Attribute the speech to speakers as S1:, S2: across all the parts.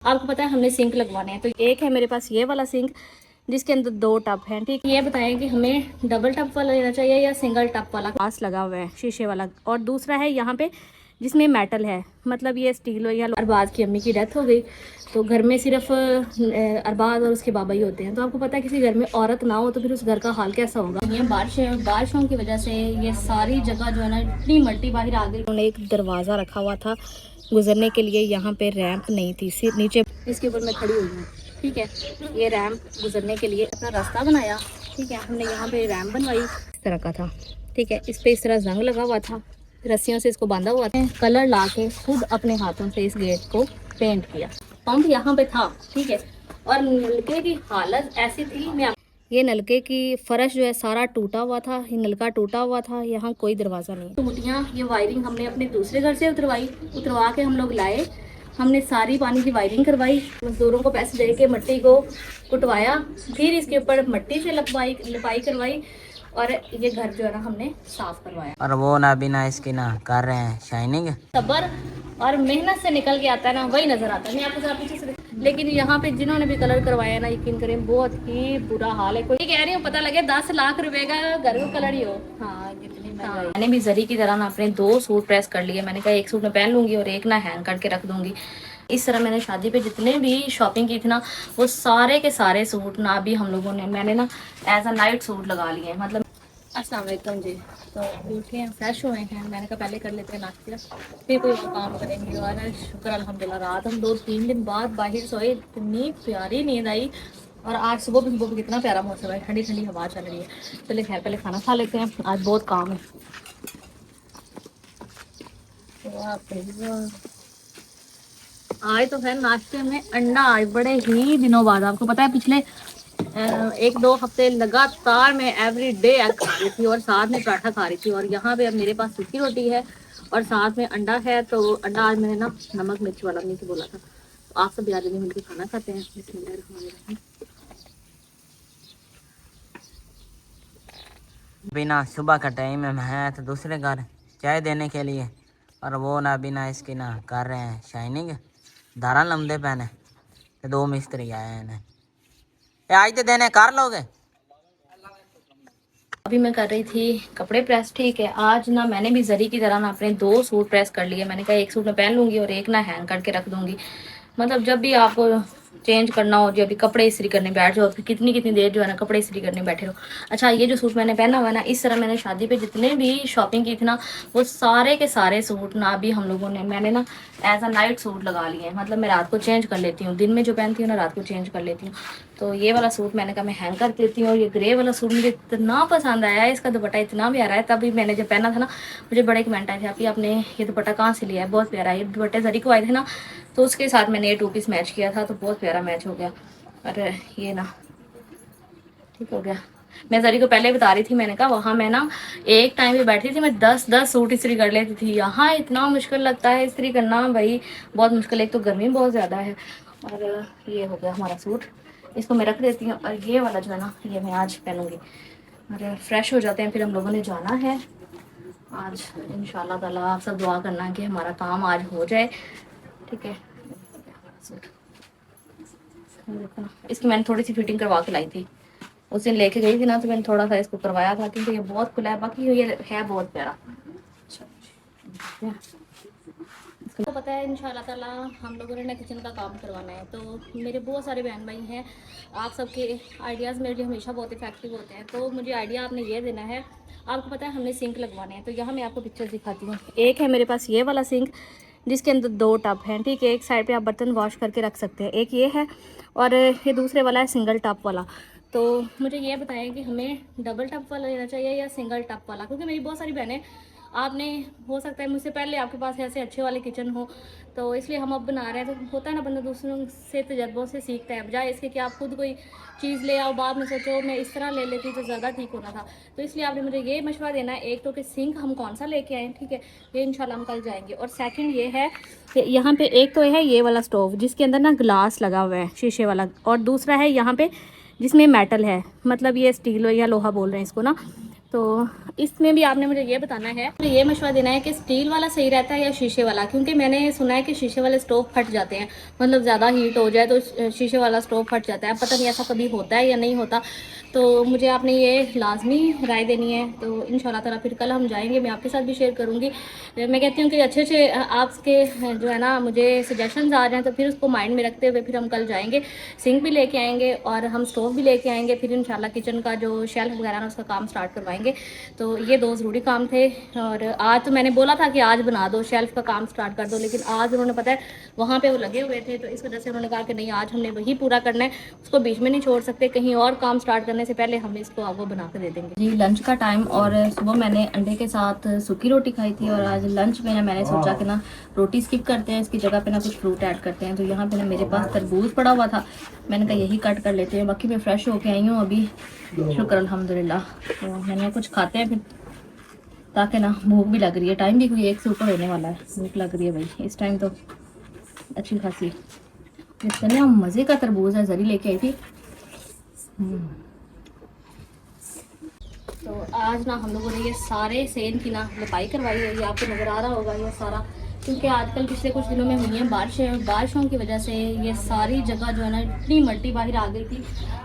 S1: आपको पता है हमने सिंक लगवाने हैं, तो एक है मेरे पास ये वाला सिंक जिसके अंदर 2 टब हैं। ठीक, ये बताएं कि हमें डबल टब वाला लेना चाहिए या सिंगल टब वाला। ग्लास लगा हुआ है शीशे वाला, और दूसरा है यहाँ पे जिसमें मेटल है, मतलब ये स्टील या। अरबाज की अम्मी की डेथ हो गई, तो घर में सिर्फ अरबाज और उसके बाबा ही होते हैं। तो आपको पता है किसी घर में औरत ना हो तो फिर उस घर का हाल कैसा होगा। ये बारिशों की वजह से ये सारी जगह जो है ना इतनी मट्टी बाहर आ गई। उन्होंने एक दरवाज़ा रखा हुआ था गुजरने के लिए, यहाँ पे रैंप नहीं थी, सिर्फ नीचे इसके ऊपर मैं खड़ी हुई हूँ। ठीक है, ये रैंप गुजरने के लिए अपना रास्ता बनाया। ठीक है, हमने यहाँ पे रैंप बनवाई, इस तरह का था। ठीक है, इस पे इस तरह जंग लगा हुआ था, रस्सियों से इसको बांधा हुआ था। कलर ला के खुद अपने हाथों से इस गेट को पेंट किया। पंप यहाँ पे था, ठीक है, और नलके की हालत ऐसी थी, मैं ये नलके की फर्श जो है सारा टूटा हुआ था, ये नलका टूटा हुआ था, यहाँ कोई दरवाज़ा नहीं। टूटियाँ ये वायरिंग हमने अपने दूसरे घर से उतरवा के हम लोग लाए। हमने सारी पानी की वायरिंग करवाई, मजदूरों को पैसे दे के मट्टी को कुटवाया, फिर इसके ऊपर मट्टी से लिपाई करवाई, और ये घर जो है ना हमने साफ करवाया।
S2: और वो ना बिना इसकी ना कर रहे हैं शाइनिंग।
S1: सब्र और मेहनत से निकल के आता है ना, वही नजर आता है। मैं आपको जरा पीछे से, लेकिन यहाँ पे जिन्होंने भी कलर करवाया ना, यकीन करें बहुत ही बुरा हाल है। कोई कह रही हूँ पता लगे 10 लाख रुपए का घर का कलर ही हो। हाँ, मैंने भी जरी की तरह ना अपने 2 सूट प्रेस कर लिए। मैंने कहा एक सूट मैं पहन लूंगी और एक ना हैंग करके रख दूंगी। इस तरह मैंने शादी पे जितने भी शॉपिंग की थी ना, वो सारे के सारे सूट ना अभी हम लोगों ने, मैंने ना एज अ नाइट सूट लगा लिए हैं। मतलब अस्सलाम वालेकुम जी। तो उठे हैं, फ्रेश हुए हैं, मैंने कहा पहले कर लेते हैं नाश्ता, फिर कोई और काम करेंगे। और शुक्र अल्हम्दुलिल्लाह रात हम 2-3 दिन बाद बाहर सोए, इतनी प्यारी नींद आई। और आज सुबह भी कितना प्यारा मौसम है, ठंडी ठंडी हवा चल रही है। चलिए खैर पहले खाना खा लेते हैं, आज बहुत काम है। आज तो है नाश्ते में अंडा, आज बड़े ही दिनों बाद। आपको पता है पिछले 1-2 हफ्ते लगातार मैं एवरी डे एग खा रही थी और साथ में पराठा खा रही थी। और यहाँ पे अब मेरे पास सूखी रोटी है और साथ में अंडा है। तो अंडा आज मैंने ना नमक मिर्च वाला नहीं बोला था। तो आप सब बिरादरी में मिलकर खाना खाते हैं। बिस्मिल्लाहिर्रहमानिर्रहीम।
S2: बिना सुबह का टाइम है, मैं तो दूसरे घर चाय देने के लिए, और वो ना बिना इसकी ना कर रहे हैं शाइनिंग। धारा लंबे पहने तो 2 मिस्त्री आए हैं, आज तो देने कर लोगे।
S1: अभी मैं कर रही थी कपड़े प्रेस। ठीक है, आज ना मैंने भी जरी की तरह ना अपने 2 सूट प्रेस कर लिए। मैंने कहा एक सूट मैं पहन लूंगी और एक ना हैंग करके रख दूंगी। मतलब जब भी आपको चेंज करना हो, जब भी कपड़े इस्त्री करने बैठ जाओ, फिर कितनी कितनी देर जो है ना कपड़े इस्त्री करने बैठे रहो। अच्छा, ये जो सूट मैंने पहना हुआ है ना, इस तरह मैंने शादी पे जितने भी शॉपिंग की थी ना, वो सारे के सारे सूट ना अभी हम लोगों ने, मैंने ना एज अ नाइट सूट लगा लिए हैं। मतलब मैं रात को चेंज कर लेती हूँ, दिन में जो पहनती हूँ ना रात को चेंज कर लेती हूँ। तो ये वाला सूट मैंने कहा मैं हैंग कर देती हूँ। और ये ग्रे वाला सूट मुझे इतना पसंद आया है, इसका दुपट्टा इतना प्यारा है। तभी मैंने जब पहना था ना, मुझे बड़े कमेंट आए थे, आप आपने ये दुपट्टा कहाँ से लिया है, बहुत प्यारा है। ये दुपट्टे जरी को आए थे ना, तो उसके साथ मैंने ये 2 पीस मैच किया था, तो बहुत प्यारा मैच हो गया। और ये ना ठीक हो गया। मैं जरी को पहले बता रही थी, मैंने कहा वहाँ मैं ना एक टाइम पे बैठी थी, मैं 10-10 सूट इस्त्री कर लेती थी। यहाँ इतना मुश्किल लगता है इस्त्री करना भाई, बहुत मुश्किल। एक तो गर्मी बहुत ज़्यादा है। और ये हो गया हमारा सूट, इसको मैं रख देती हूँ। और ये वाला जो है ना, ये मैं आज पहनूंगी। और फ्रेश हो जाते हैं, फिर हम लोगों ने जाना है आज इंशाल्लाह ताला। आप सब दुआ करना कि हमारा काम आज हो जाए, ठीक है। इसकी मैंने थोड़ी सी फिटिंग करवा के लाई थी, उस दिन लेके गई थी ना, तो मैंने थोड़ा सा इसको करवाया था, क्योंकि ये बहुत खुला है। बाकी ये है बहुत प्यारा। तो पता है इंशाल्लाह ताला हम लोगों ने ना किचन का काम करवाना है। तो मेरे बहुत सारे बहन भाई हैं, आप सबके आइडियाज़ मेरे लिए हमेशा बहुत इफेक्टिव होते हैं। तो मुझे आइडिया आपने ये देना है। आपको पता है हमने सिंक लगवाने हैं, तो यहाँ मैं आपको पिक्चर दिखाती हूँ। एक है मेरे पास ये वाला सिंक जिसके अंदर 2 टब हैं, ठीक है। एक साइड पे आप बर्तन वॉश करके रख सकते हैं, एक ये है, और ये दूसरे वाला है सिंगल टब वाला। तो मुझे ये बताएं कि हमें डबल टब वाला लेना चाहिए या सिंगल टब वाला, क्योंकि मेरी बहुत सारी बहनें, आपने हो सकता है मुझसे पहले आपके पास ऐसे अच्छे वाले किचन हो, तो इसलिए हम अब बना रहे हैं। तो होता है ना, बंदा दूसरों से तजर्बों से सीखता है, बजाय इसके कि आप खुद कोई चीज़ ले आओ, बाद में सोचो मैं इस तरह ले लेती तो ज़्यादा ठीक होना था। तो इसलिए आपने मुझे ये मशवरा देना है, एक तो कि सिंक हम कौन सा लेके आएँ, ठीक है, ये इंशाल्लाह हम कल जाएंगे। और सेकंड ये है कि यहाँ पे एक तो है ये वाला स्टोव जिसके अंदर ना ग्लास लगा हुआ है शीशे वाला, और दूसरा है यहाँ पे जिसमें मेटल है, मतलब ये स्टील या लोहा बोल रहे हैं इसको ना। तो इसमें भी आपने मुझे ये बताना है, तो ये मशवरा देना है कि स्टील वाला सही रहता है या शीशे वाला, क्योंकि मैंने सुना है कि शीशे वाले स्टोव फट जाते हैं, मतलब ज़्यादा हीट हो जाए तो शीशे वाला स्टोव फट जाता है। पता नहीं ऐसा कभी होता है या नहीं होता, तो मुझे आपने ये लाजमी राय देनी है। तो इंशाल्लाह ताला फिर कल हम जाएंगे, मैं आपके साथ भी शेयर करूँगी। मैं कहती हूँ कि अच्छे अच्छे आपके जो है ना मुझे सजेशंस आ जाएँ, तो फिर उसको माइंड में रखते हुए फिर हम कल जाएंगे, सिंक भी लेके आएंगे और हम स्टोव भी लेके आएंगे। फिर इंशाल्लाह किचन का जो शेल्फ वगैरह ना उसका काम स्टार्ट करवाएंगे। तो ये 2 ज़रूरी काम थे। और आज तो मैंने बोला था कि आज बना दो, शेल्फ का काम स्टार्ट कर दो, लेकिन आज उन्होंने पता है वहाँ पे वो लगे हुए थे, तो इस वजह से उन्होंने कहा कि नहीं आज हमने वही पूरा करना है, उसको बीच में नहीं छोड़ सकते। कहीं और काम स्टार्ट करने से पहले हम इसको आपको बना कर दे देंगे जी। लंच का टाइम, और सुबह मैंने अंडे के साथ सूखी रोटी खाई थी, और आज लंच में ना मैंने सोचा कि ना रोटी स्किप करते हैं, इसकी जगह पे ना कुछ फ्रूट ऐड करते हैं। तो यहाँ पे ना मेरे पास तरबूज पड़ा हुआ था, मैंने कहा यही कट कर लेते हैं। बाकी मैं फ्रेश होके आई हूँ अभी, शुक्र अल्हम्दुलिल्लाह। तो मैंने कुछ खाते हैं फिर, ताकि ना भूख भी लग रही है, टाइम भी कोई 1 से ऊपर होने वाला है, भूख लग रही है भाई इस टाइम तो अच्छी खासी। जिससे ना मज़े का तरबूज है, जरी लेके आई थी। तो आज ना हम लोगों ने ये सारे सेन की ना लिपाई करवाई है, ये आपको नज़र आ रहा होगा ये सारा, क्योंकि आजकल पिछले कुछ दिनों में हुई हैं बारिशें, और बारिशों की वजह से ये सारी जगह जो है ना इतनी मल्टी बाहर आ गई थी।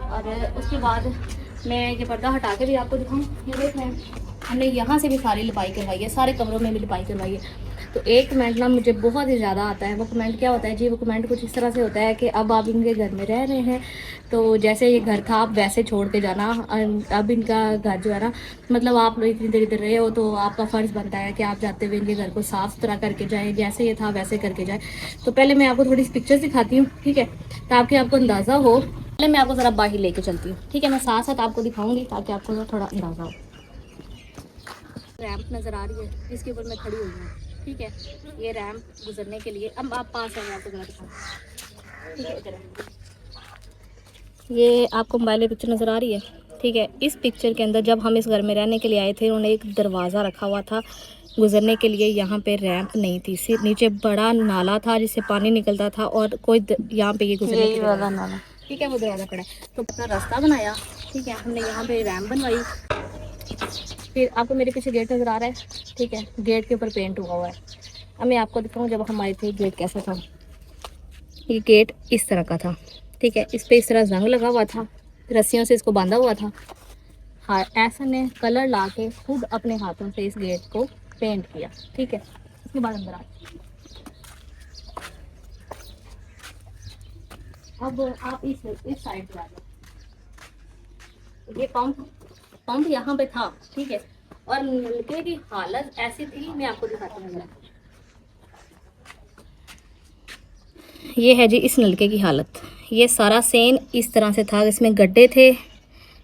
S1: और उसके बाद मैं ये पर्दा हटा के भी आपको दिखाऊँ, ये देख रहे हैं हमने यहाँ से भी सारी लिपाई करवाई है, सारे कमरों में भी लिपाई करवाई है। तो एक कमेंट ना मुझे बहुत ही ज़्यादा आता है। वो कमेंट क्या होता है जी, वो कमेंट कुछ इस तरह से होता है कि अब आप इनके घर में रह रहे हैं, तो जैसे ये घर था आप वैसे छोड़ के जाना। अब इनका घर जो है ना, मतलब आप लोग इतनी देर इधर रहे हो तो आपका फ़र्ज़ बनता है कि आप जाते हुए इनके घर को साफ़ सुथरा करके जाएँ, जैसे ये था वैसे करके जाए। तो पहले मैं आपको थोड़ी सी पिक्चर्स दिखाती हूँ, ठीक है, ताकि आपको अंदाज़ा हो। पहले मैं आपको ज़रा बाहर लेके चलती हूँ, ठीक है, मैं साथ साथ आपको दिखाऊँगी ताकि आपको थोड़ा अंदाज़ा हो। रैंप नज़र आ रही है, इसके ऊपर मैं खड़ी हुई हूँ, ठीक है, ये रैंप गुजरने के लिए। अब आप पास हैं, आपको जरा दिखाऊँ, ठीक है, इधर ये आपको मोबाइल में पिक्चर नज़र आ रही है, ठीक है। इस पिक्चर के अंदर जब हम इस घर में रहने के लिए आए थे, उन्होंने एक दरवाज़ा रखा हुआ था गुजरने के लिए, यहाँ पे रैंप नहीं थी, सिर्फ नीचे बड़ा नाला था जिससे पानी निकलता था, और कोई यहाँ पे ये गुजरने के लिए नाला, ठीक है, वो दरवाज़ा पड़ा है। तो अपना रास्ता बनाया, ठीक है, हमने यहाँ पे रैंप बनवाई। फिर आपको मेरे पीछे गेट नज़र आ रहा है, ठीक है, गेट के ऊपर पेंट हुआ है। अब मैं आपको दिखाऊँ जब हम आए थे गेट कैसा था। ये गेट इस तरह का था, ठीक है, इस पे इस तरह जंग लगा हुआ था, रस्सियों से इसको बांधा हुआ था। हाँ, ऐसा ने कलर ला के खुद अपने हाथों से इस गेट को पेंट किया, ठीक है। इसके बाद अंदर अब आप इस साइड पे आ जाओ। ये पंप यहाँ पे था, ठीक है, और नलके की हालत ऐसी थी, मैं आपको दिखाती हूँ। ये है जी इस नलके की हालत, ये सारा सेन इस तरह से था, इसमें गड्ढे थे।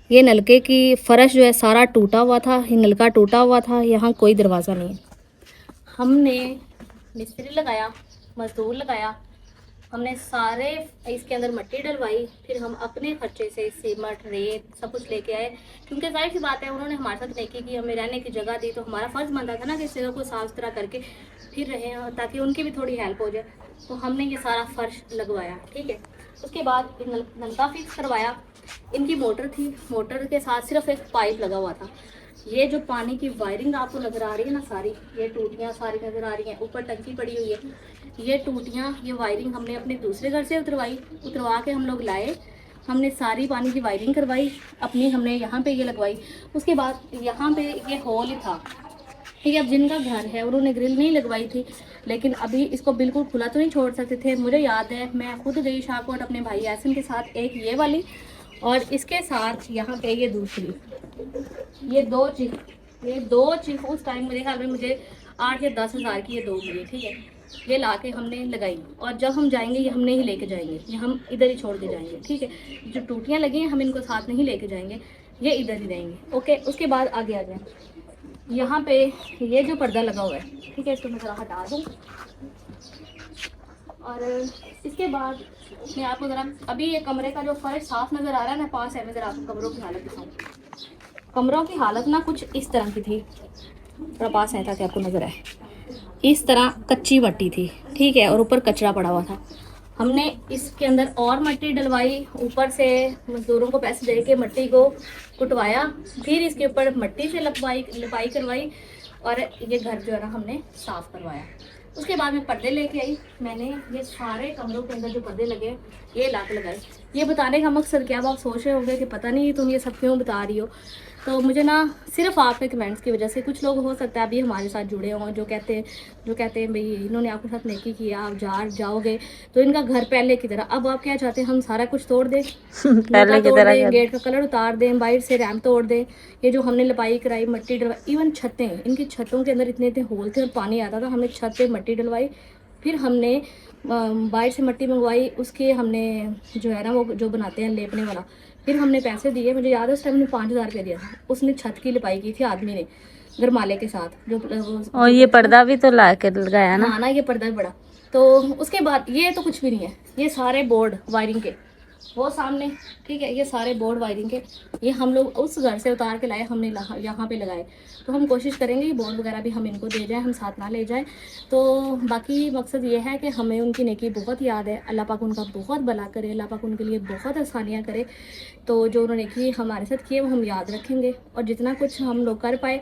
S1: ये नलके की फर्श जो है सारा टूटा हुआ था, ये नलका टूटा हुआ था, यहाँ कोई दरवाज़ा नहीं है। हमने मिस्त्री लगाया, मजदूर लगाया, हमने सारे इसके अंदर मिट्टी डलवाई, फिर हम अपने खर्चे से सीमेंट रेत सब कुछ लेके आए, क्योंकि जाहिर सी बात है उन्होंने हमारे साथ नेकी की, हमें रहने की जगह दी, तो हमारा फ़र्ज़ बनता था ना कि इस जगह को साफ़ सुथरा करके फिर रहें, ताकि उनकी भी थोड़ी हेल्प हो जाए। तो हमने ये सारा फर्श लगवाया, ठीक है। उसके बाद नलका फिक्स करवाया। इनकी मोटर थी, मोटर के साथ सिर्फ एक पाइप लगा हुआ था। ये जो पानी की वायरिंग आपको नज़र आ रही है ना, सारी ये टूटियाँ सारी नज़र आ रही हैं, ऊपर टंकी पड़ी हुई है, ये टूटियाँ, ये वायरिंग हमने अपने दूसरे घर से उतरवा के हम लोग लाए। हमने सारी पानी की वायरिंग करवाई अपनी, हमने यहाँ पे ये लगवाई। उसके बाद यहाँ पे ये हॉल ही था, ठीक है। अब जिनका घर है उन्होंने ग्रिल नहीं लगवाई थी, लेकिन अभी इसको बिल्कुल खुला तो नहीं छोड़ सकते थे। मुझे याद है मैं खुद गई शाहकोट अपने भाई यासिन के साथ, एक ये वाली और इसके साथ यहाँ पे ये दूसरी, ये दो चिप उस टाइम मेरे ख्याल में मुझे 8 या 10 हज़ार की ये दो मिली, ठीक है। ये ला के हमने लगाई, और जब हम जाएंगे ये हम नहीं लेके जाएंगे, ये हम इधर ही छोड़ के जाएंगे, ठीक है। जो टूटियाँ लगी हैं हम इनको साथ नहीं लेके जाएंगे, ये इधर ही रहेंगे, ओके। उसके बाद आगे आ जाए, यहाँ पे ये जो पर्दा लगा हुआ है, ठीक है, इसको मैं ज़रा हटा दूँ। और इसके बाद मैं आपको ज़रा अभी ये कमरे का जो फर्श साफ़ नज़र आ रहा है ना, पास है, मैं ज़रा आपको कमरों की हालत दिखाऊँ। कमरों की हालत ना कुछ इस तरह की थी, थोड़ा पास है ताकि आपको नज़र आए। इस तरह कच्ची मट्टी थी, ठीक है, और ऊपर कचरा पड़ा हुआ था। हमने इसके अंदर और मिट्टी डलवाई, ऊपर से मजदूरों को पैसे दे के मिट्टी को कुटवाया, फिर इसके ऊपर मिट्टी से लिपाई करवाई और ये घर जो है ना हमने साफ करवाया। उसके बाद में पर्दे लेके आई, मैंने ये सारे कमरों के अंदर जो पर्दे लगे ये लाके लगाए। ये बताने का मकसद क्या, अब आप सोच रहे होंगे कि पता नहीं तुम ये सब क्यों बता रही हो। तो मुझे ना सिर्फ आपके कमेंट्स की वजह से, कुछ लोग हो सकता है अभी हमारे साथ जुड़े हों जो कहते हैं भाई इन्होंने आपके साथ नेकी किया, आप जाओगे तो इनका घर पहले की तरह। अब आप क्या चाहते हैं हम सारा कुछ तोड़ दें, पहले की तरह गेट का कलर उतार दें, बाहर से रैम्प तोड़ दें, ये जो हमने लिपाई कराई, मिट्टी डलवाई, इवन छतें, इनकी छतों के अंदर इतने इतने होल थे और पानी आता था, हमने छत पे मिट्टी डलवाई, फिर हमने बाहर से मिट्टी मंगवाई, उसके हमने जो है ना वो जो बनाते हैं लेपने वाला, फिर हमने पैसे दिए, मुझे याद है उस टाइम हमने 5,000 रुपया दिया था। उसने छत की लिपाई की थी आदमी ने गरमाले के साथ
S3: और ये पर्दा भी तो ला के लगाया ना।
S1: हाँ ना, ये पर्दा भी बड़ा। तो उसके बाद ये तो कुछ भी नहीं है, ये सारे बोर्ड वायरिंग के वो सामने, ठीक है, ये सारे बोर्ड वायरिंग के ये हम लोग उस घर से उतार के लाए, हमने यहाँ पे लगाए। तो हम कोशिश करेंगे कि बोर्ड वगैरह भी हम इनको दे जाएं, हम साथ ना ले जाएं। तो बाकी मकसद ये है कि हमें उनकी नेकी बहुत याद है, अल्लाह पाक उनका बहुत भला करे, अल्लाह पाक उनके लिए बहुत आसानियाँ करे। तो जो उन्होंने की हमारे साथ किए वो हम याद रखेंगे, और जितना कुछ हम लोग कर पाए,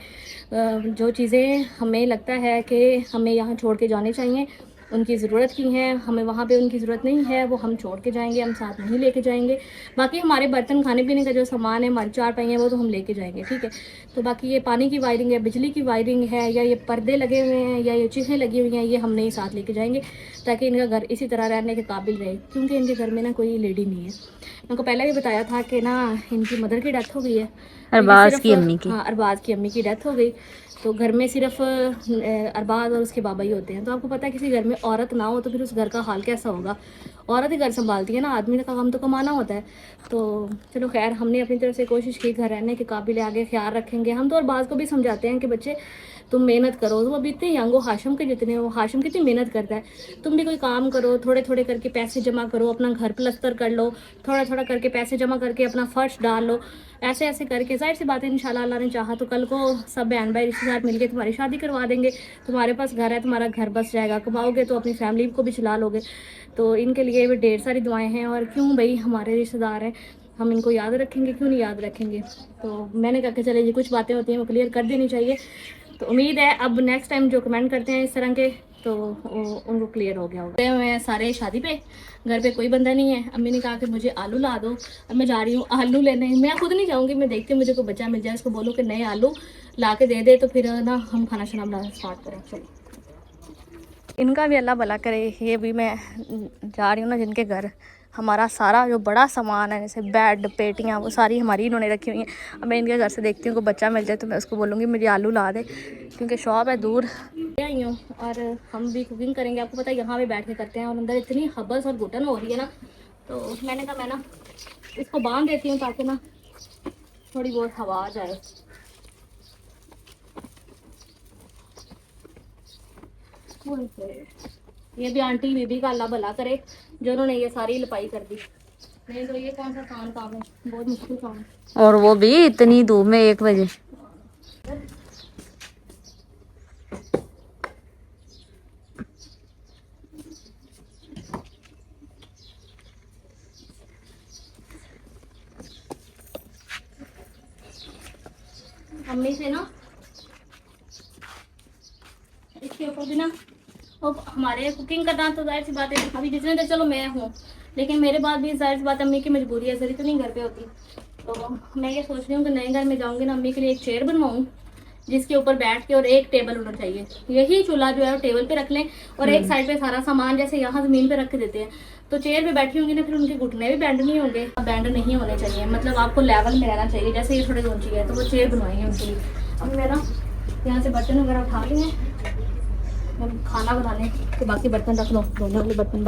S1: जो चीज़ें हमें लगता है कि हमें यहाँ छोड़ के जानी चाहिए, उनकी ज़रूरत की है, हमें वहाँ पे उनकी ज़रूरत नहीं है, वो हम छोड़ के जाएंगे, हम साथ नहीं लेके जाएंगे। बाकी हमारे बर्तन, खाने पीने का जो सामान है, हमारी चार पहिए, वो तो हम लेके जाएंगे, ठीक है। तो बाकी ये पानी की वायरिंग है, बिजली की वायरिंग है, या ये पर्दे लगे हुए हैं, या ये चीज़ें लगी हुई हैं, ये हम नहीं साथ लेके जाएंगे, ताकि इनका घर इसी तरह रहने के काबिल रहे, क्योंकि इनके घर में ना कोई लेडी नहीं है। उनको पहले भी बताया था कि ना इनकी मदर की डेथ हो गई है,
S3: अरबाज की अम्मी की।
S1: हाँ, अरबाज की अम्मी की डेथ हो गई। तो घर में सिर्फ अरबाज और उसके बाबा ही होते हैं। तो आपको पता है किसी घर में औरत ना हो तो फिर उस घर का हाल कैसा होगा। औरत ही घर संभालती है ना, आदमी का काम तो कमाना होता है। तो चलो खैर, हमने अपनी तरफ से कोशिश की, घर रहने के काबिल आगे ख्याल रखेंगे। हम तो अरबाज को भी समझाते हैं कि बच्चे तुम मेहनत करो, तुम अभी इतने यंग हो, हाशिम के जितने हो, हाशिम कितनी मेहनत करता है, तुम भी कोई काम करो, थोड़े थोड़े करके पैसे जमा करो, अपना घर प्लस्तर कर लो, थोड़ा थोड़ा करके पैसे जमा करके अपना फर्श डाल लो, ऐसे ऐसे करके जाहिर सी बात है इंशाल्लाह अल्लाह ने चाहा तो कल को सब बहन भाई रिश्तेदार मिलके तुम्हारी शादी करवा देंगे। तुम्हारे पास घर है, तुम्हारा घर बस जाएगा, कमाओगे तो अपनी फैमिली को भी चला लोगे। तो इनके लिए भी ढेर सारी दुआएं हैं, और क्यों भाई हमारे रिश्तेदार हैं, हम इनको याद रखेंगे, क्यों नहीं याद रखेंगे। तो मैंने कहा कि चले ये कुछ बातें होती हैं वो क्लियर कर देनी चाहिए। तो उम्मीद है अब नेक्स्ट टाइम जो कमेंट करते हैं इस तरह के, तो उनको क्लियर हो गया होगा। मैं सारे शादी पे, घर पे कोई बंदा नहीं है। अम्मी ने कहा कि मुझे आलू ला दो, अब मैं जा रही हूँ आलू लेने। मैं खुद नहीं जाऊँगी, मैं देखती हूँ मुझे कोई बच्चा मिल जाए, उसको बोलूँ कि नए आलू ला के दे दे, तो फिर ना हम खाना शाना बनाना स्टार्ट करें। चलो, इनका भी अल्लाह भला करे। ये भी मैं जा रही हूँ ना जिनके घर, हमारा सारा जो बड़ा सामान है, जैसे बेड, पेटियाँ, वो सारी हमारी इन्होंने रखी हुई हैं। अब मैं इनके घर से देखती हूँ कोई बच्चा मिल जाए तो मैं उसको बोलूँगी मुझे आलू ला दे, क्योंकि शॉप है दूर आई हूँ, और हम भी कुकिंग करेंगे। आपको पता है यहाँ पे बैठ के करते हैं, और अंदर इतनी हबस और घुटन हो रही है ना, तो मैंने कहा मैं ना इसको बांध देती हूँ ताकि ना थोड़ी बहुत हवा आ जाए। ये भी आंटी बीबी का अल्लाह भला करे जो उन्होंने ये सारी लिपाई कर दी, नहीं तो ये कौन सा आसान काम है, बहुत मुश्किल काम है।
S3: और वो भी इतनी धूप में 1 बजे।
S1: अम्मी से ना इसके ऊपर भी ना, तो हमारे कुकिंग करना तो जाहिर सी बात है, अभी जितने तक चलो मैं हूँ, लेकिन मेरे बाद भी जाहिर सी बात अम्मी की मजबूरी है, जरी तो नहीं घर पे होती। तो मैं ये सोच रही हूँ कि नए घर में जाऊँगी ना, अम्मी के लिए एक चेयर बनवाऊँ जिसके ऊपर बैठ के, और एक टेबल होना चाहिए। यही चूल्हा जो है वो टेबल पे रख लें, और एक साइड पे सारा सामान जैसे यहाँ जमीन पे रख के देते हैं, तो चेयर पे बैठी होंगी ना, फिर उनके घुटने भी बैंड नहीं होंगे, बैंड नहीं होने चाहिए, मतलब आपको लेवल में रहना चाहिए। जैसे ये थोड़ी ऊंची है तो वो चेयर बनवाएंगे उनके लिए। अब मैं ना यहाँ से बर्तन वगैरह उठा लिए हैं, खाना बनाने के बाकी बर्तन रख लो, धोने वाले बर्तन।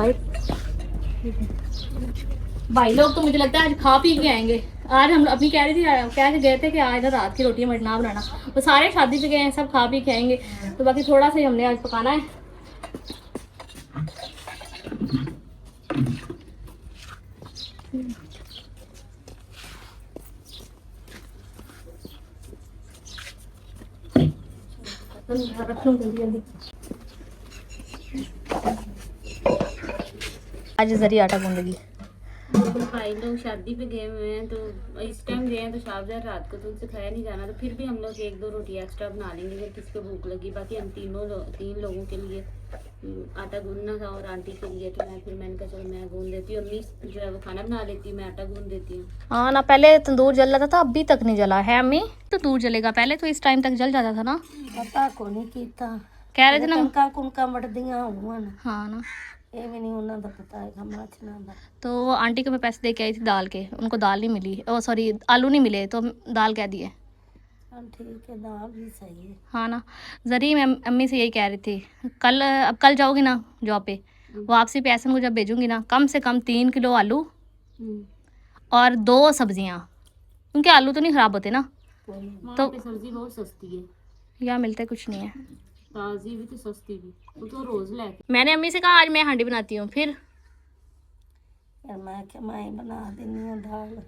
S1: भाई लोग तो मुझे लगता है आज खा पी के आएंगे। आज हम अपनी कह रही थी, कह के गए थे कि आज ना रात की रोटी मटना बनाना, तो सारे शादी पे गए हैं, सब खा पी के आएंगे। तो बाकी थोड़ा सा ही हमने आज पकाना है। आज जरिए आटा गूंदेगी।
S4: भाई लोग शादी पे गए हुए हैं, तो इस टाइम गए हैं तो शाहजहां रात को तो उनसे खाया नहीं जाना, तो फिर भी हम लोग 1-2 रोटी एक्स्ट्रा बना लेंगे अगर किसी को भूख लगी। बाकी हम 3 लोगों के लिए आटा गूंदना था और आंटी के लिए, तो मैंने कहा चलो मैं गूंद देती हूँ। अम्मी जो है वो खाना बना लेती है, मैं आटा गूंद देती हूँ।
S1: हाँ ना, पहले तंदूर जल रहा था, अभी तक नहीं जला है अम्मी। तंदूर जलेगा, पहले तो इस टाइम तक जल जाता था ना।
S5: पता को नहीं कीता,
S1: कह रहे थे ना।
S5: कणका कुणका वटदियां होवन,
S1: हाँ ना,
S5: ये भी नहीं उन्होंने पता है माचना दा।
S1: तो वो आंटी को मैं पैसे दे के आई थी दाल के, उनको दाल नहीं मिली, ओ सॉरी आलू नहीं मिले, तो दाल कह दिए।
S5: चल ठीक है, दाल भी सही है।
S1: हाँ ना, जरी मैं अम्मी से यही कह रही थी, अब कल जाओगी ना जॉब पे, वापसी पे ऐसा को जब भेजूंगी ना, कम से कम 3 किलो आलू और 2 सब्जियाँ, क्योंकि आलू तो नहीं ख़राब होते ना।
S4: वहाँ पे सब्जी बहुत सस्ती है,
S1: यहाँ मिलते कुछ नहीं है,
S4: ताज़ी भी तो सस्ती भी, वो तो रोज़ लेके।
S1: मैंने अम्मी से कहा आज मैं हांडी बनाती हूँ, फिर
S5: यार मैं क्या मैं बना देनी हूँ दाल।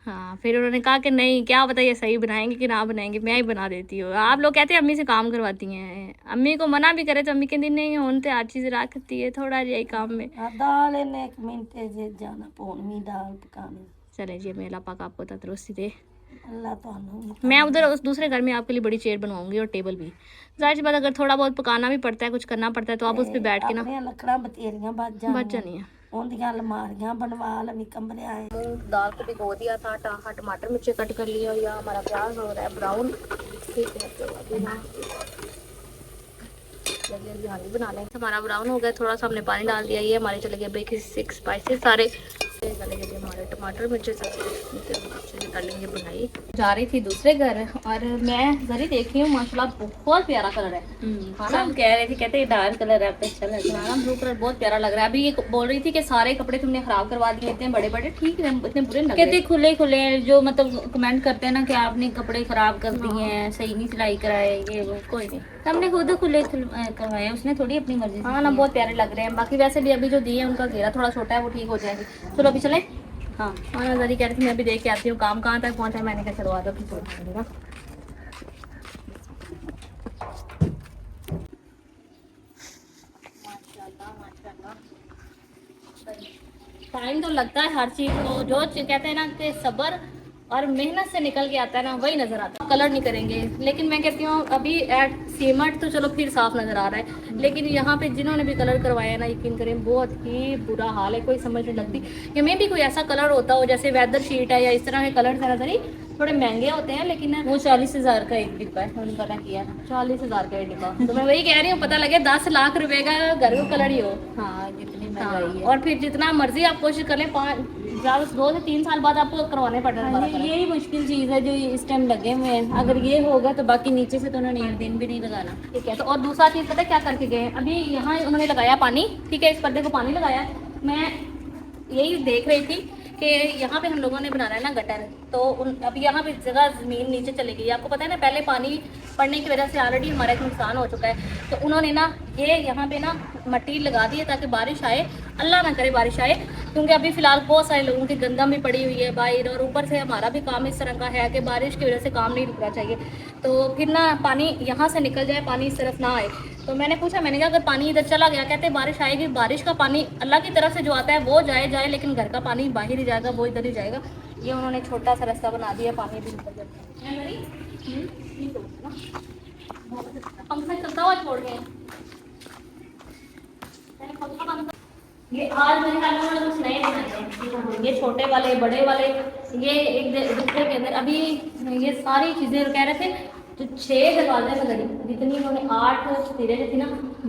S1: हाँ, फिर उन्होंने कहा कि नहीं, क्या बताइए सही बनाएंगे कि ना बनाएंगे, मैं ही बना देती हूँ। आप लोग कहते हैं अम्मी से काम करवाती हैं, अम्मी को मना भी करे तो अम्मी कहती नहीं होने तो हर चीज़ रखती है, थोड़ा यही काम में।
S5: दाल इन्हें 1 मिनट जे जाना पौनी दाल पकानी।
S1: चले जी, मेला पाक आपको तंदुरुस्ती दे।
S5: अल्लाह तो
S1: मैं उधर उस दूसरे घर में आपके लिए बड़ी चेयर बनवाऊंगी और टेबल भी। जाहिर सी बात, अगर थोड़ा बहुत पकाना भी पड़ता है, कुछ करना पड़ता है, तो आप उस पर बैठ के ना
S5: लकड़ा बतेरियां बच
S1: जानी है।
S5: उनदियां अलमारियां बनवा लवी, कमरे आए।
S1: मूंग दाल को भिगो दिया था, टमाटर मिर्ची कट कर लिया, और यहाँ हमारा प्याज हो रहा है ब्राउन। ठीक है, तो अभी ना जल्दी हांडी बना लें। हमारा ब्राउन हो गया, थोड़ा सा हमने पानी डाल दिया। ये हमारे चले गए बेसिक स्पाइसेस सारे चले गए हमारे टमाटर मिर्ची सब कर लेंगे बनाई। जा रही थी दूसरे घर और मैं जरी देख रही हूँ, माशाल्लाह बहुत प्यारा कलर है।
S4: सब कह रहे थे, कहते डार्क कलर है, अच्छा लग रहा है।
S1: ब्लू कलर बहुत प्यारा लग रहा है। अभी ये बोल रही थी कि सारे कपड़े तुमने खराब करवा दिए, इतने बड़े बड़े, ठीक है, इतने बुरे नहीं लग
S4: कहते खुले खुले, जो मतलब कमेंट करते हैं ना कि आपने कपड़े खराब कर दिए हैं, सही नहीं सिलाई कराए, ये वो।
S1: कोई नहीं,
S4: हमने खुद खुले करवाए, उसने थोड़ी अपनी मर्जी।
S1: हाँ ना, बहुत प्यारे लग रहे हैं। बाकी वैसे भी अभी जो दिए हैं उनका घेरा थोड़ा छोटा है, वो ठीक हो जाएगी। चलो अभी चले। हाँ हाँ, जरी कह रही थी मैं भी देख के आती हूँ काम कहाँ तक पहुँचा है। मैंने कहा चलो आ जाओ, फिर ना। टाइम तो लगता है हर चीज़ को, जो कहते हैं ना कि सब्र और मेहनत से निकल के आता है ना, वही नज़र आता है। कलर नहीं करेंगे, लेकिन मैं कहती हूँ अभी सीमेंट तो चलो फिर साफ नज़र आ रहा है, लेकिन यहाँ पे जिन्होंने भी कलर करवाया है ना, यकीन करें बहुत ही बुरा हाल है, कोई समझ नहीं लगती। कि मैं भी कोई ऐसा कलर होता हो जैसे वेदर शीट है या इस तरह के कलर है ना, थोड़े महंगे होते हैं, लेकिन
S4: वो 40,000 का एक डिब्बा है,
S1: उन्होंने पता किया 40,000 का डिब्बा। तो मैं वही कह रही हूँ, पता लगे 10 लाख रुपए का घर को कलर ही हो।
S4: हाँ, जितनी
S1: हाँ,
S4: महंगाई है।
S1: और फिर जितना मर्जी आप कोशिश कर लें, 2 से 3 साल बाद आपको करवाने पड़ रहे हैं।
S4: यही मुश्किल चीज़ है जो इस टाइम लगे हुए हैं। अगर ये होगा तो बाकी नीचे से तो उन्होंने एक दिन भी नहीं लगाना।
S1: ठीक है, तो और दूसरा चीज़ पता है क्या करके गए हैं? अभी यहाँ उन्होंने लगाया पानी, ठीक है, इस पर्दे को पानी लगाया। मैं यही देख रही थी कि यहाँ पे हम लोगों ने बनाना है ना गटर, तो अभी यहाँ पे जगह ज़मीन नीचे चली गई। आपको पता है ना, पहले पानी पड़ने की वजह से ऑलरेडी हमारा एक नुकसान हो चुका है। तो उन्होंने ना ये यहाँ पे ना मट्टी लगा दी है ताकि बारिश आए, अल्लाह ना करे बारिश आए, क्योंकि अभी फ़िलहाल बहुत सारे लोगों की गंदम भी पड़ी हुई है बाहर, और ऊपर से हमारा भी काम इस तरह का है कि बारिश की वजह से काम नहीं रुकना चाहिए। तो फिर ना पानी यहाँ से निकल जाए, पानी इस तरफ ना आए। तो मैंने पूछा, मैंने कहा अगर पानी इधर चला गया, कहते बारिश आएगी, बारिश का पानी अल्लाह की तरफ से जो आता है वो जाए, लेकिन घर का पानी बाहर ही जाएगा, वो इधर ही जाएगा। ये उन्होंने छोटा सा रास्ता बना दिया, पानी भी निकल जाता है। पंखा चलता हुआ छोड़ गए, ये आज मेरे ख्याल में कुछ नए बनाए हैं, ये छोटे वाले, बड़े वाले, ये एक दूसरे के अंदर। अभी ये सारी चीज़ें कह रहे थे, जो 6 दरवाजे लगे, जितनी उन्होंने 8 सिरे थी ना,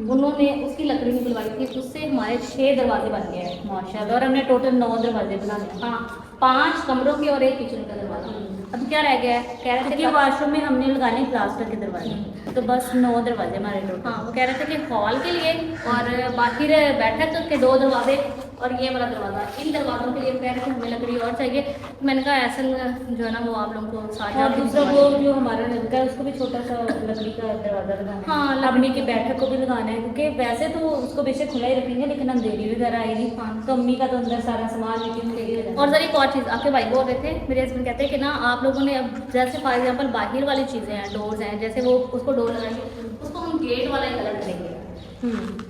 S1: उन्होंने उसकी लकड़ी निकलवाई थी, उससे हमारे 6 दरवाजे बन गए हैं माशाल्लाह। और हमने टोटल 9 दरवाजे बना लिए। हाँ, 5 कमरों के और 1 किचन का दरवाजा। अब क्या रह गया है? कह रहे थे कि
S4: वॉशरूम में हमने लगाने प्लास्टर के दरवाजे, तो बस 9 दरवाजे हमारे टोटल।
S1: हाँ, वो कह रहे थे कि हॉल के लिए और बाहर बैठक के 2 दरवाजे और ये वाला दरवाज़ा, इन दरवाज़ों के लिए कह रहे थे हमें लकड़ी और चाहिए। मैंने कहा ऐसा जो है ना वो आप लोगों को साझा।
S4: और दूसरा वो जो हमारा लगता है उसको भी छोटा सा लकड़ी का दरवाज़ा लगाना है।
S1: हाँ,
S4: अम्मी की बैठक को भी लगाना है, क्योंकि वैसे तो उसको बेशक खुला ही रखेंगे, लेकिन अंधेरी वगैरह आएगी। हाँ, तो अम्मी का तो अंदर सारा सामान लेकिन।
S1: और जरा एक और चीज़, आपके भाई बोल रहे थे, मेरे हस्बैंड कहते हैं कि ना आप लोगों ने अब जैसे फॉर एग्जाम्पल बाहर वाली चीज़ें हैं, डोर्स हैं, जैसे वो उसको डोर लगाएंगे, उसको हम गेट वाला ही कलर करेंगे,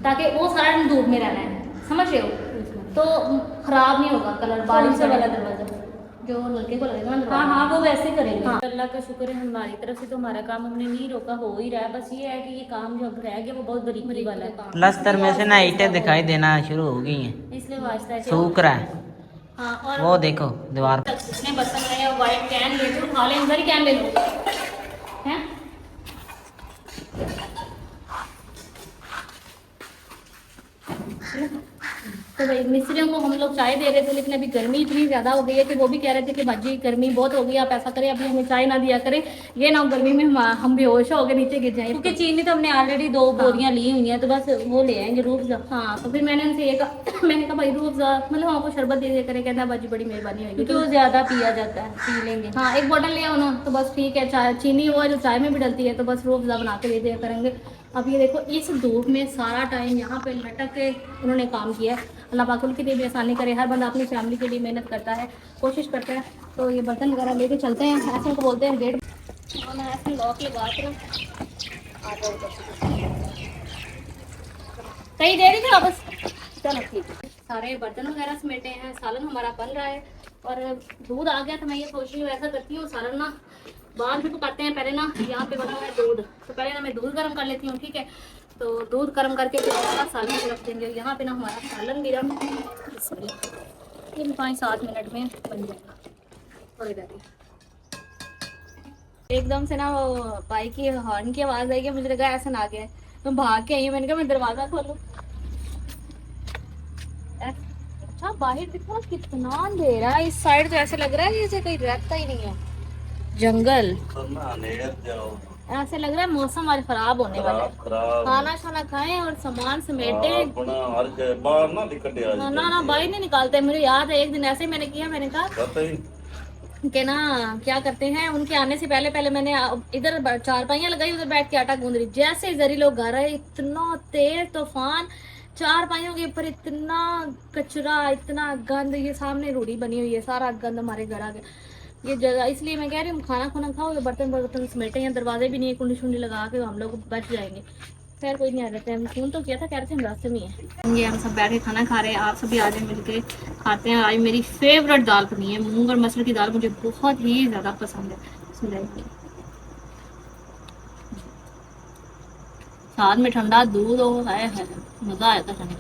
S1: ताकि वो सारा दिन धूप में रहना है, समझ रहे हो? तो खराब नहीं होगा कलर। बारिश
S4: से वाला दरवाजा
S1: जो लड़के को लगेगा ना
S4: हाँ हाँ वो वैसे करेंगे।
S1: हाँ।
S4: अल्लाह का शुक्र है हमारी तरफ से तो हमारा काम हमने नहीं रोका, हो ही रहा है। बस ये है कि ये काम जो अब रह गया वो बहुत बरीकी वाला है,
S2: प्लस्तर में से ना ईंटें दिखाई देना शुरू हो गई हैं,
S4: इसलिए वास्ता है।
S2: सूख रहा है।
S1: हाँ। और
S2: वो देखो दीवार पर
S1: जितने बर्तन रहे वाइट कैन ले लो, उठा ले, अंदर ही कैन ले लो हैं। तो भाई मिस्त्रियों को हम लोग चाय दे रहे थे, लेकिन अभी गर्मी इतनी ज़्यादा हो गई है कि वो भी कह रहे थे कि भाजी गर्मी बहुत हो गई, आप ऐसा करें अभी हमें चाय ना दिया करें, ये ना गर्मी में हम बेहोश हो गए नीचे गिर जाए।
S4: क्योंकि चीनी तो हमने ऑलरेडी 2 बोरियां ली हुई हैं, तो बस वो ले आएंगे रूह अफ़ज़ा।
S1: हाँ तो फिर मैंने उनसे ये कहा, मैंने कहा भाई रूह अफ़ज़ा मतलब हमको शरबत दे दिया करें। कहता भाजी बड़ी मेहरबानी होगी,
S4: क्योंकि वो ज़्यादा पिया जाता है, पी लेंगे।
S1: हाँ एक बॉटल ले आओ ना, तो बस ठीक है। चाय चीनी हुआ जो चाय में भी डलती है, तो बस रूह अफ़ज़ा बना के दे दिया करेंगे। अब ये देखो इस धूप में सारा टाइम यहाँ पे लटक के उन्होंने काम किया है। अल्लाह पाक उनके लिए भी आसानी करे। हर बंदा अपनी फैमिली के लिए मेहनत करता है, कोशिश करता है। तो ये बर्तन वगैरह लेके चलते हैं, ऐसे को बोलते हैं गेट ऐसे लॉक लगा के ना कहीं दे रही थी वापस। चलो ठीक है, सारे बर्तन वगैरह समेटे हैं, सालन हमारा बन रहा है और दूध आ गया। तो मैं ये सोच रही हूँ ऐसा करती हूँ, सालन ना बाद में पकाते हैं, पहले ना यहाँ पे बना है दूध, तो पहले ना मैं दूध गर्म कर लेती हूँ, ठीक है। तो दूध गर्म करके फिर हमारा सालन रख देंगे। यहाँ पे ना हमारा सालन गिरा, ये 5-7 मिनट में बन जाएगा। थोड़ी देर एकदम से ना वो भाई की हॉर्न की आवाज़ आई, मुझे लगा ऐसा ना गया, तो भाग के आई हूँ। मैंने कहा मैं दरवाज़ा खोलूँ। अच्छा बाहर देखो कितना अंधेरा है, इस साइड तो ऐसे लग रहा है जैसे कहीं रहता ही नहीं है, जंगल ऐसे लग रहा है। मौसम आज खराब होने वाला है। खाना शाना खाएं और सामान समेटे। ना बाहर नहीं निकालते। मुझे याद है एक दिन ऐसे ही मैंने किया, मैंने कहा कि ना क्या करते हैं, उनके आने से पहले पहले मैंने इधर चारपाइयाँ लगाई, उधर बैठ के आटा गूंद रही। जैसे ही जरी लोग घर आए, इतना तेज तूफान, चारपाइयों के ऊपर इतना कचरा, इतना गंद। ये सामने रूढ़ी बनी हुई है, सारा गंद हमारे घर आ गया ये जगह। इसलिए मैं कह रही हूँ खाना खाना खाओ, तो बर्तन समेटे हैं, दरवाजे भी नहीं है, कुंडी शुंडी लगा के हम लोग बच जाएंगे। खैर कोई नहीं आ जाते हैं, फोन तो किया था, कह रहे थे हम रास्ते में हैं। ये हम सब बैठ के खाना खा रहे हैं, आप सभी आ जाए मिलके खाते हैं। आज मेरी फेवरेट दाल बनी है, मूंग और मसूर की दाल, मुझे बहुत ही ज़्यादा पसंद है। साथ में ठंडा दूध हो है मज़ा आया था खाने।